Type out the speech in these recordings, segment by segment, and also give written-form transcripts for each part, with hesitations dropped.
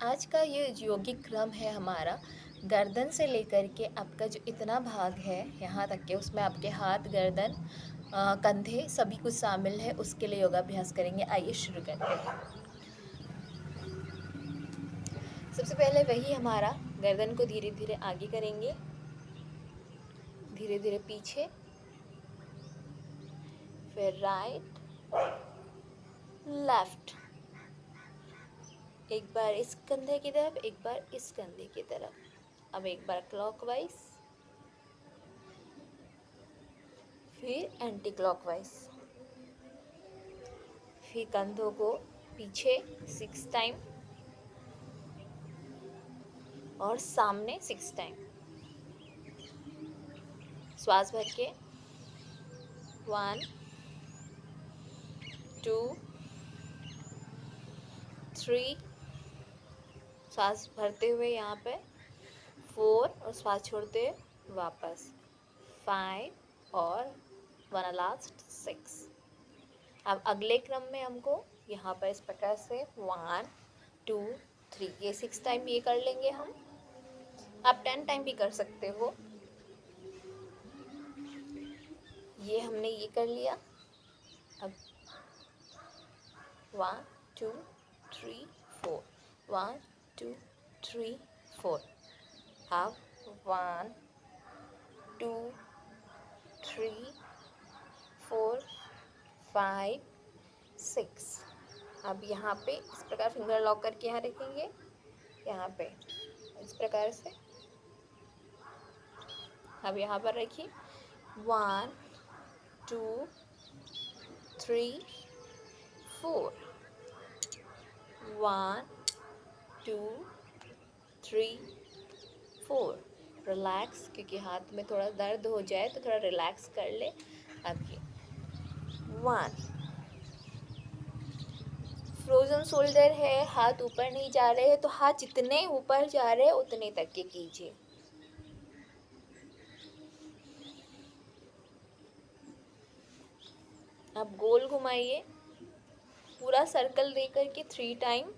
आज का ये यौगिक क्रम है हमारा गर्दन से लेकर के आपका जो इतना भाग है यहाँ तक के उसमें आपके हाथ, गर्दन, कंधे सभी कुछ शामिल है। उसके लिए योगाभ्यास करेंगे। आइए शुरू करते हैं। सबसे पहले वही हमारा गर्दन को धीरे-धीरे आगे करेंगे, धीरे-धीरे पीछे, फिर राइट, लेफ्ट। एक बार इस कंधे की तरफ, एक बार इस कंधे की तरफ। अब एक बार क्लॉकवाइज, फिर एंटी क्लॉकवाइज। फिर कंधों को पीछे 6 टाइम और सामने 6 टाइम। श्वास भर के 1 2 3, श्वास भरते हुए यहाँ पे 4 और श्वास छोड़ते हुए वापस 5 और 1 लास्ट 6। अब अगले क्रम में हमको यहाँ पर इस प्रकार से 1 2 3 ये 6 टाइम ये कर लेंगे हम। आप 10 टाइम भी कर सकते हो। ये हमने ये कर लिया। अब 1 2 3 4, 1 2 3 4। अब 1 2 3 4 5 6। अब यहाँ पे इस प्रकार फिंगर लॉक करके यहाँ रखेंगे, यहाँ पे इस प्रकार से। अब यहाँ पर रखिए 1 2 3 4, 1 2 3 4। रिलैक्स, क्योंकि हाथ में थोड़ा दर्द हो जाए तो थोड़ा रिलैक्स कर ले। अब ये 1। फ्रोजन शोल्डर है, हाथ ऊपर नहीं जा रहे हैं तो हाथ जितने ऊपर जा रहे हैं उतने तक के कीजिए। अब गोल घुमाइए, पूरा सर्कल देकर के 3 टाइम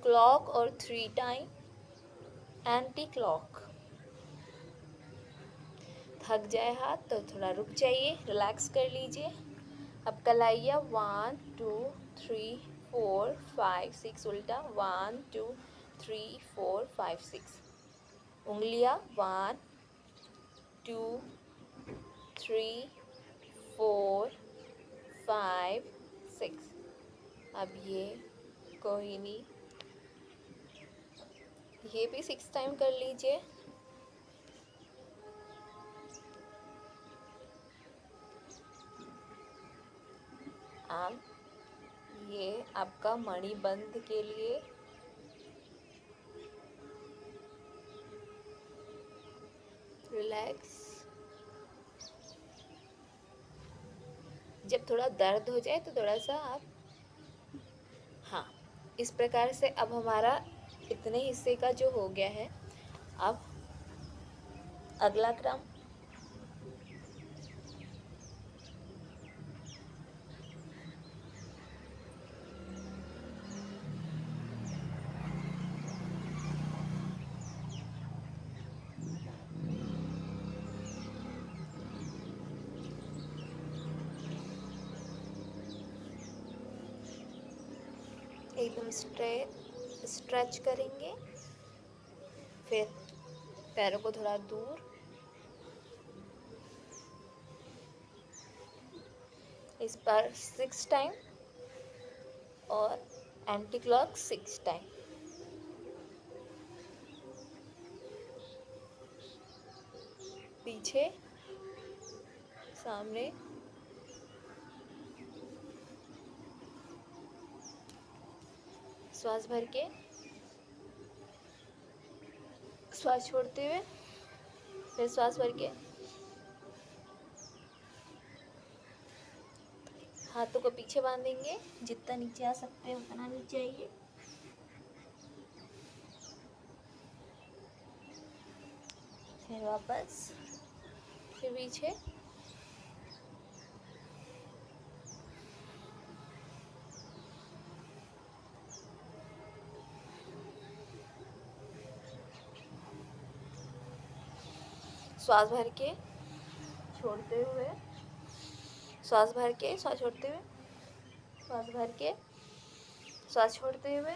क्लॉक और 3 टाइम एंटी क्लॉक। थक जाए हाथ तो थोड़ा रुक जाइए, रिलैक्स कर लीजिए। अब कलाइया 1 2 3 4 5 6 उल्टा 1 2 3 4 5 6। उंगलियां 1 2 3 4 5 6। अब ये कोई नहीं, ये भी 6 टाइम कर लीजिए। अब ये आपका मणिबंध के लिए रिलैक्स। जब थोड़ा दर्द हो जाए तो थोड़ा सा आप, हाँ, इस प्रकार से। अब हमारा इतने हिस्से का जो हो गया है। अब अगला क्रम एकदम स्ट्रेच करेंगे। फिर पैरों को थोड़ा दूर, इस बार 6 टाइम और एंटी क्लॉक 6 टाइम। पीछे, सामने, श्वास भर के, श्वास छोड़ते हुए, फिर श्वास भर के। हाथों को पीछे बांधेंगे, जितना नीचे आ सकते हैं उतना नीचे आइए। फिर वापस, फिर पीछे। श्वास भर के छोड़ते हुए, श्वास भर के श्वास छोड़ते हुए, श्वास भर के श्वास छोड़ते हुए।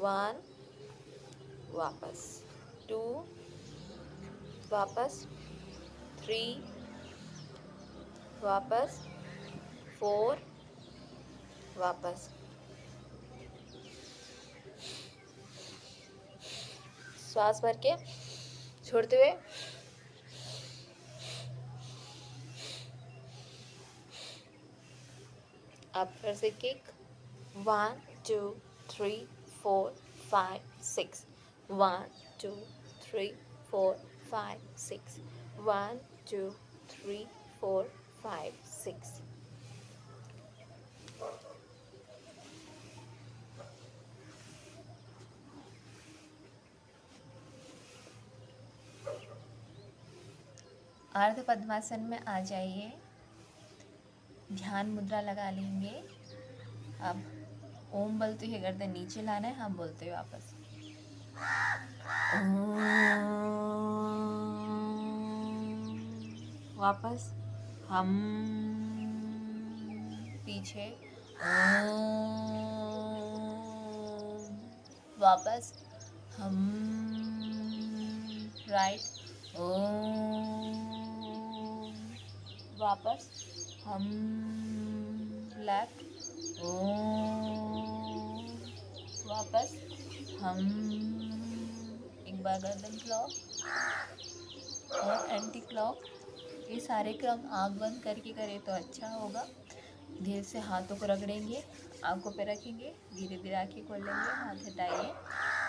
1, वापस 2, वापस 3, वापस 4, वापस। श्वास भर के छोड़ते हुए, अब फिर से किक 1 2 3 4 5 6, 1 2 3 4 5 6, 1 2 3 4 5 6। अर्ध पद्मासन में आ जाइए, ध्यान मुद्रा लगा लेंगे। अब ओम बोलते हुए गर्दन नीचे लाना है, हम बोलते हुए वापस ओम, वापस हम, पीछे ओम, वापस हम, राइट ओम, वापस हम, लेफ्ट ओम, वापस हम। एक बार गर्दन क्लॉक और एंटी क्लॉक, ये सारे क्रम आँख बंद करके करें तो अच्छा होगा। धीरे से हाथों को रगड़ेंगे, आँखों पे रखेंगे, धीरे धीरे आँखें खोल लेंगे, हाथ हटाइए।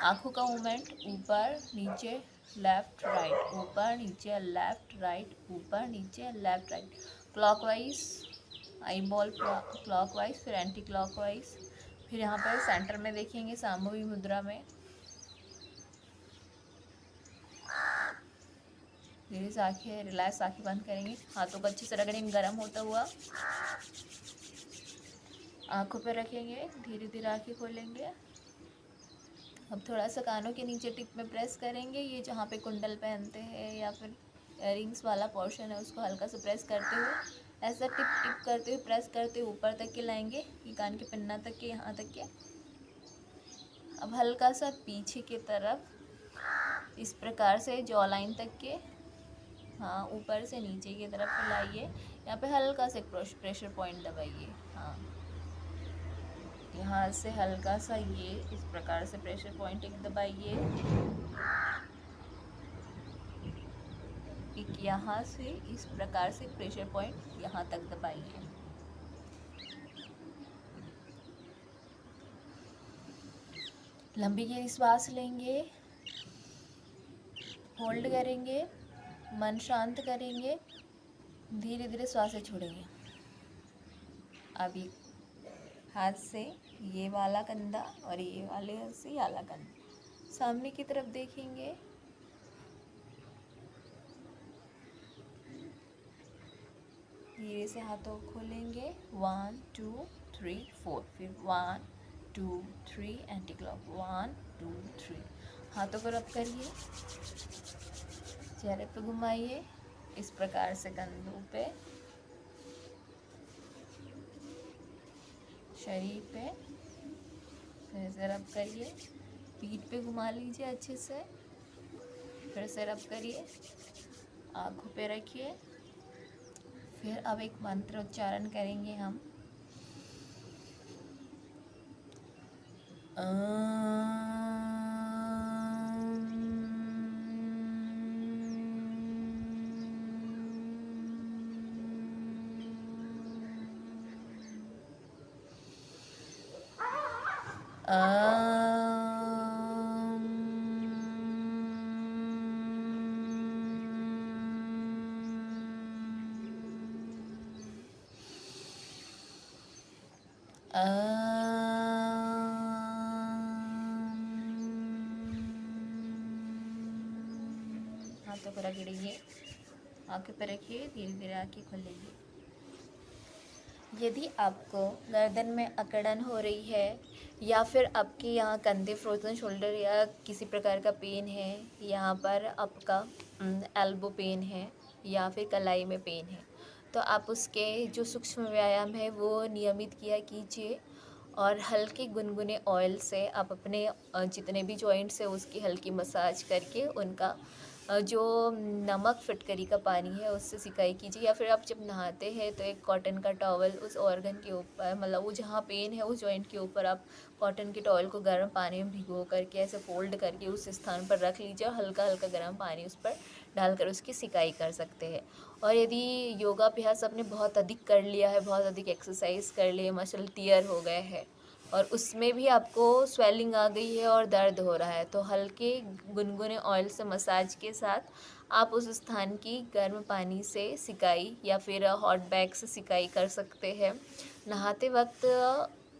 आँखों का मूवमेंट ऊपर नीचे लेफ्ट राइट, ऊपर नीचे लेफ्ट राइट, ऊपर नीचे left right, clockwise eye ball clockwise, फिर एंटी क्लॉकवाइज। फिर यहाँ पर सेंटर में देखेंगे सामूहिक मुद्रा में, धीरे से आँखें रिलैक्स, आँखें बंद करेंगे, हाथों को अच्छे से रगड़ेंगे गर्म होता हुआ, आँखों पर रखेंगे, धीरे धीरे आँखें खोलेंगे। अब थोड़ा सा कानों के नीचे टिप में प्रेस करेंगे, ये जहाँ पे कुंडल पहनते हैं या फिर इयररिंग्स वाला पोर्शन है उसको हल्का सा प्रेस करते हुए, ऐसा टिप टिप करते हुए प्रेस करते हुए ऊपर तक के लाएंगे, ये कान के पिन्ना तक के, यहाँ तक के। अब हल्का सा पीछे की तरफ इस प्रकार से जॉ लाइन तक के, हाँ ऊपर से नीचे की तरफ लाइए, यहाँ पे हल्का से प्रेशर पॉइंट दबाइए, हाँ यहाँ से हल्का सा ये इस प्रकार से प्रेशर पॉइंट एक दबाइए, एक यहाँ से इस प्रकार से प्रेशर पॉइंट यहाँ तक दबाइए। लंबी गहरी सांस लेंगे, होल्ड करेंगे, मन शांत करेंगे, धीरे धीरे श्वास छोड़ेंगे। अब ये हाथ से ये वाला कंधा और ये वाले हाथ से ये वाला कंधा सामने की तरफ देखेंगे, धीरे से हाथों को खोलेंगे, 1 2 3 4, फिर 1 2 3 एंटी क्लॉक 1 2 3। हाथों को रब करिए, चेहरे पे घुमाइए, इस प्रकार से कंधों पे, शरीर पे, फिर से रब करिए, पीठ पे घुमा लीजिए अच्छे से, फिर से रब करिए, आँखों पे रखिए। फिर अब एक मंत्र उच्चारण करेंगे हम, हाथों को रगड़िए, आँखें पर रखिए, धीरे धीरे आँखें खोलिए। यदि आपको गर्दन में अकड़न हो रही है या फिर आपके यहाँ कंधे, फ्रोजन शोल्डर या किसी प्रकार का पेन है, यहाँ पर आपका एल्बो पेन है या फिर कलाई में पेन है, तो आप उसके जो सूक्ष्म व्यायाम है वो नियमित किया कीजिए और हल्के गुनगुने ऑयल से आप अपने जितने भी जॉइंट्स है उसकी हल्की मसाज करके उनका जो नमक फिटकरी का पानी है उससे सिकाई कीजिए। या फिर आप जब नहाते हैं तो एक कॉटन का टॉवल उस ऑर्गन के ऊपर, मतलब वो जहाँ पेन है उस जॉइंट के ऊपर आप कॉटन के टॉवल को गर्म पानी में भिगो करके ऐसे फोल्ड करके उस स्थान पर रख लीजिए और हल्का हल्का गर्म पानी उस पर डालकर उसकी सिकाई कर सकते हैं। और यदि योगाभ्यास आपने बहुत अधिक कर लिया है, बहुत अधिक एक्सरसाइज कर लिए, मसल टियर हो गए हैं और उसमें भी आपको स्वेलिंग आ गई है और दर्द हो रहा है, तो हल्के गुनगुने ऑयल से मसाज के साथ आप उस स्थान की गर्म पानी से सिकाई या फिर हॉट बैग से सिकाई कर सकते हैं। नहाते वक्त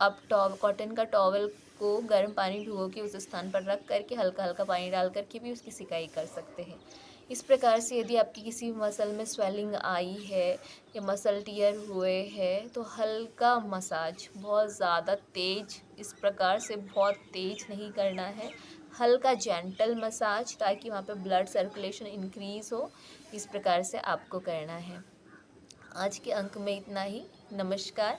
आप कॉटन का टॉवल को गर्म पानी भिगो के उस स्थान पर रख करके हल्का हल्का पानी डाल करके भी उसकी सिकाई कर सकते हैं। इस प्रकार से यदि आपकी किसी मसल में स्वेलिंग आई है या मसल टियर हुए हैं तो हल्का मसाज, बहुत ज़्यादा तेज, इस प्रकार से बहुत तेज नहीं करना है, हल्का जेंटल मसाज ताकि वहाँ पे ब्लड सर्कुलेशन इंक्रीज़ हो, इस प्रकार से आपको करना है। आज के अंक में इतना ही। नमस्कार।